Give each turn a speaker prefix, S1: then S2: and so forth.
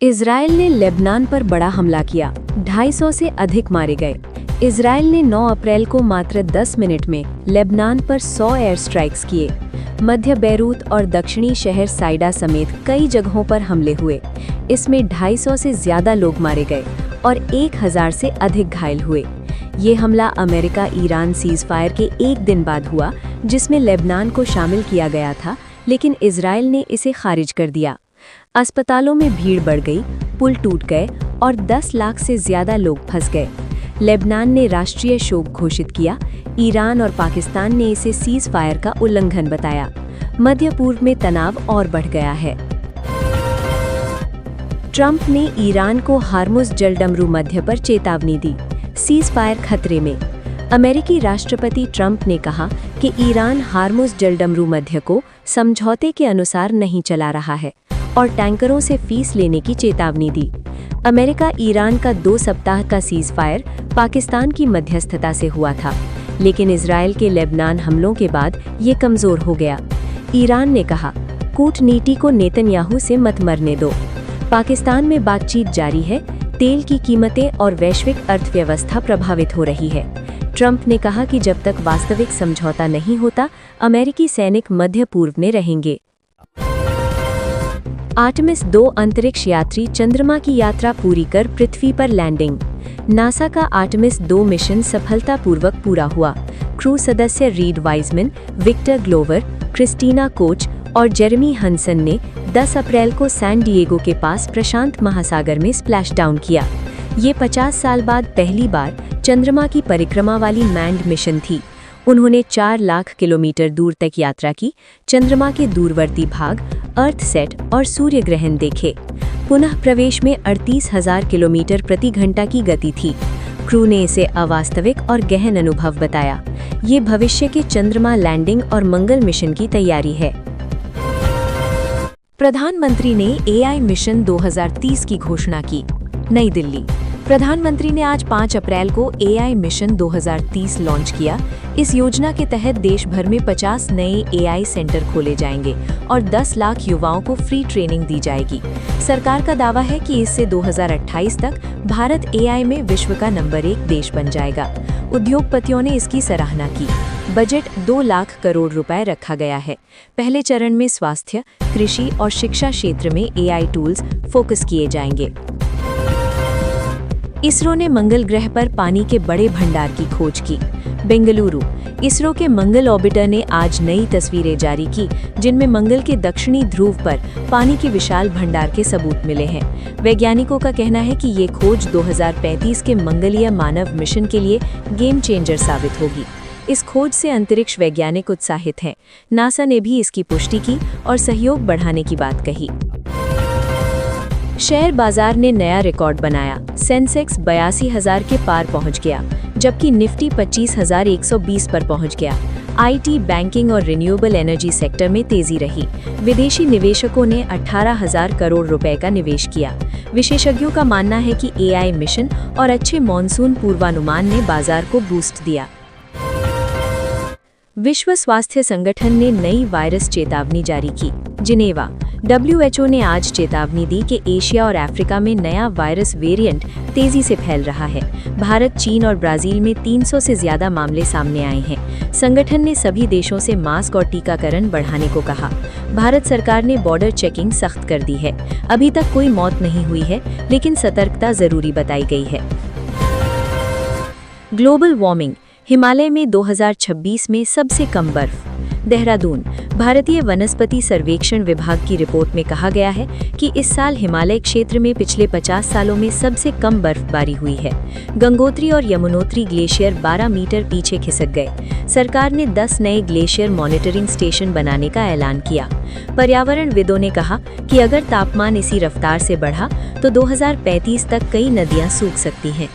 S1: Israel ने Lebanon पर बड़ा हमला किया, 250 से अधिक मारे गए। इजराइल ने 9 अप्रैल को मात्र 10 मिनट में लेबनान पर 100 एयर स्ट्राइक्स किए। मध्य बैरूत और दक्षिणी शहर साइडा समेत कई जगहों पर हमले हुए। इसमें 250 से ज्यादा लोग मारे गए और 1000 से अधिक घायल हुए। ये हमला अमेरिका ईरान सीज़फायर के एक दिन बाद हुआ, जिसमें लेबनान को शामिल किया गया था, लेकिन इजराइल ने इसे खारिज कर दिया। अस्पतालों में भीड़ बढ़ गई, पुल टूट गए और 10 लाख से ज्यादा लोग फंस गए। लेबनान ने राष्ट्रीय शोक घोषित किया। ईरान और पाकिस्तान ने इसे सीज़ फायर का उल्लंघन बताया। मध्य पूर्व में तनाव और बढ़ गया है। ट्रंप ने ईरान को हार्मुज़ जलडमरू मध्य पर चेतावनी दी, सीज़ फायर खतरे में। अमेरिकी राष्ट्रपति ट्रंप ने कहा कि ईरान हार्मुज़ जलडमरू मध्य को समझौते के अनुसार नहीं चला रहा है और टैंकरों से फीस लेने की चेतावनी दी। अमेरिका ईरान का 2 सप्ताह का सीज़ फायर पाकिस्तान की मध्यस्थता से हुआ था, लेकिन इजराइल के लेबनान हमलों के बाद ये कमज़ोर हो गया। ईरान ने कहा, कूटनीति को नेतन्याहू से मत मरने दो। पाकिस्तान में बातचीत जारी है। तेल की कीमतें और वैश्विक अर्थव्यवस्था प्रभावित हो रही है। ट्रंप ने कहा कि जब तक वास्तविक समझौता नहीं होता, अमेरिकी सैनिक मध्य पूर्व में रहेंगे। आर्टेमिस 2 अंतरिक्ष यात्री चंद्रमा की यात्रा पूरी कर पृथ्वी पर लैंडिंग। नासा का आर्टेमिस 2 मिशन सफलतापूर्वक पूरा हुआ। क्रू सदस्य Reid Wiseman, Victor Glover, Christina Koch और जेरेमी हंसन ने 10 अप्रैल को सैन डिएगो के पास प्रशांत महासागर में स्प्लैश डाउन किया। ये 50 साल बाद पहली बार चंद्रमा की परिक्रमा वाली मैन्ड मिशन थी। उन्होंने 4 लाख किलोमीटर दूर तक यात्रा की, चंद्रमा के दूरवर्ती भाग, अर्थ सेट और सूर्य ग्रहण देखे। पुनः प्रवेश में 38,000 किलोमीटर प्रति घंटा की गति थी। क्रू ने इसे अवास्तविक और गहन अनुभव बताया। ये भविष्य के चंद्रमा लैंडिंग और मंगल मिशन की तैयारी है। प्रधानमंत्री ने एआई मिशन 2030 की घोषणा की। नई दिल्ली। प्रधानमंत्री ने आज 5 अप्रैल को एआई मिशन 2030 लॉन्च किया। इस योजना के तहत देश भर में 50 नए एआई सेंटर खोले जाएंगे और 10 लाख युवाओं को फ्री ट्रेनिंग दी जाएगी। सरकार का दावा है कि इससे 2028 तक भारत एआई में विश्व का नंबर 1 देश बन जाएगा। उद्योगपतियों ने इसकी सराहना की। बजट 2 लाख करोड़ रुपए रखा गया है। पहले चरण में स्वास्थ्य, कृषि और शिक्षा क्षेत्र में एआई टूल्स फोकस किए जाएंगे। इसरो ने मंगल ग्रह पर पानी के बड़े भंडार की खोज की। बेंगलुरु। इसरो के मंगल ऑर्बिटर ने आज नई तस्वीरें जारी की, जिनमें मंगल के दक्षिणी ध्रुव पर पानी के विशाल भंडार के सबूत मिले हैं। वैज्ञानिकों का कहना है कि ये खोज 2035 के मंगलीय मानव मिशन के लिए गेम चेंजर साबित होगी। इस खोज से अंतरिक्ष वैज्ञानिक उत्साहित हैं। नासा ने भी इसकी पुष्टि की और सहयोग बढ़ाने की बात कही। शेयर बाजार ने नया रिकॉर्ड बनाया। सेंसेक्स 82,000 के पार पहुंच गया, जबकि निफ्टी 25,120 पर पहुंच गया। आईटी, बैंकिंग और रिन्यूएबल एनर्जी सेक्टर में तेजी रही। विदेशी निवेशकों ने 18,000 करोड़ रुपए का निवेश किया। विशेषज्ञों का मानना है कि एआई मिशन और अच्छे मॉनसून पूर्वानुमान ने बाजार को बूस्ट दिया। विश्व स्वास्थ्य संगठन ने नई वायरस चेतावनी जारी की। जिनेवा। WHO ने आज चेतावनी दी कि एशिया और अफ्रीका में नया वायरस वेरिएंट तेजी से फैल रहा है। भारत, चीन और ब्राजील में 300 से ज्यादा मामले सामने आए हैं। संगठन ने सभी देशों से मास्क और टीकाकरण बढ़ाने को कहा। भारत सरकार ने बॉर्डर चेकिंग सख्त कर दी है। अभी तक कोई मौत नहीं हुई है, लेकिन सतर्कता जरूरी बताई गई है। Global warming. हिमालय में 2026 में सबसे कम बर्फ। देहरादून। भारतीय वनस्पति सर्वेक्षण विभाग की रिपोर्ट में कहा गया है कि इस साल हिमालय क्षेत्र में पिछले 50 सालों में सबसे कम बर्फबारी हुई है। गंगोत्री और यमुनोत्री ग्लेशियर 12 मीटर पीछे खिसक गए। सरकार ने 10 नए ग्लेशियर मॉनिटरिंग स्टेशन बनाने का ऐलान किया। पर्यावरणविदों ने कहा कि अगर तापमान इसी रफ्तार से बढ़ा तो 2035 तक कई नदियां सूख सकती हैं।